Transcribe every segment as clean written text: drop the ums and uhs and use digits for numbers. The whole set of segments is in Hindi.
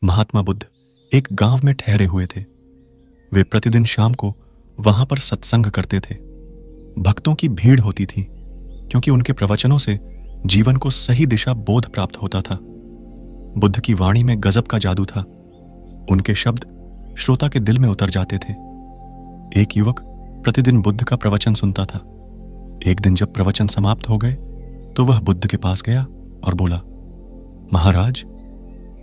महात्मा बुद्ध एक गांव में ठहरे हुए थे। वे प्रतिदिन शाम को वहां पर सत्संग करते थे। भक्तों की भीड़ होती थी क्योंकि उनके प्रवचनों से जीवन को सही दिशा बोध प्राप्त होता था। बुद्ध की वाणी में गजब का जादू था। उनके शब्द श्रोता के दिल में उतर जाते थे। एक युवक प्रतिदिन बुद्ध का प्रवचन सुनता था। एक दिन जब प्रवचन समाप्त हो गए तो वह बुद्ध के पास गया और बोला, महाराज,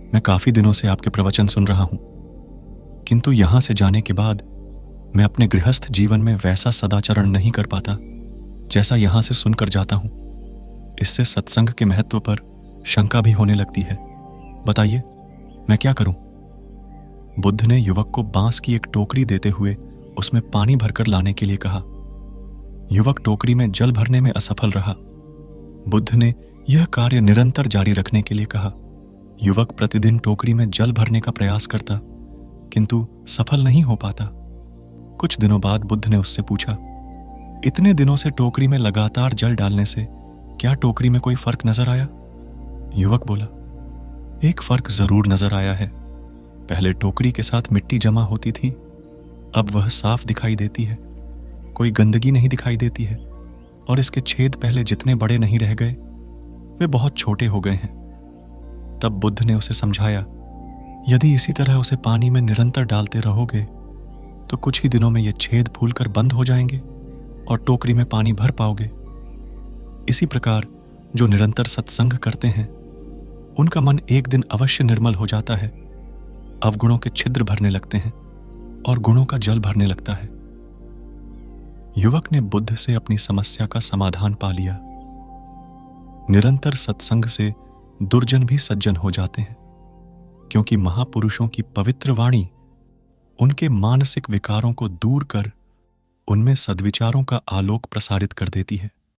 मैं काफी दिनों से आपके प्रवचन सुन रहा हूं, किंतु यहां से जाने के बाद मैं अपने गृहस्थ जीवन में वैसा सदाचरण नहीं कर पाता जैसा यहां से सुनकर जाता हूं। इससे सत्संग के महत्व पर शंका भी होने लगती है। बताइए, मैं क्या करूं? बुद्ध ने युवक को बांस की एक टोकरी देते हुए उसमें पानी भरकर लाने के लिए कहा। युवक टोकरी में जल भरने में असफल रहा। बुद्ध ने यह कार्य निरंतर जारी रखने के लिए कहा। युवक प्रतिदिन टोकरी में जल भरने का प्रयास करता, किंतु सफल नहीं हो पाता। कुछ दिनों बाद बुद्ध ने उससे पूछा, इतने दिनों से टोकरी में लगातार जल डालने से क्या टोकरी में कोई फर्क नजर आया? युवक बोला, एक फर्क जरूर नजर आया है। पहले टोकरी के साथ मिट्टी जमा होती थी, अब वह साफ दिखाई देती है। कोई गंदगी नहीं दिखाई देती है और इसके छेद पहले जितने बड़े नहीं रह गए, वे बहुत छोटे हो गए हैं। तब बुद्ध ने उसे समझाया, यदि इसी तरह उसे पानी में निरंतर डालते रहोगे तो कुछ ही दिनों में ये छेद फूलकर बंद हो जाएंगे और टोकरी में पानी भर पाओगे। इसी प्रकार जो निरंतर सत्संग करते हैं उनका मन एक दिन अवश्य निर्मल हो जाता है। अवगुणों के छिद्र भरने लगते हैं और गुणों का जल भरने लगता है। युवक ने बुद्ध से अपनी समस्या का समाधान पा लिया। निरंतर सत्संग से दुर्जन भी सज्जन हो जाते हैं, क्योंकि महापुरुषों की पवित्र वाणी उनके मानसिक विकारों को दूर कर उनमें सद्विचारों का आलोक प्रसारित कर देती है।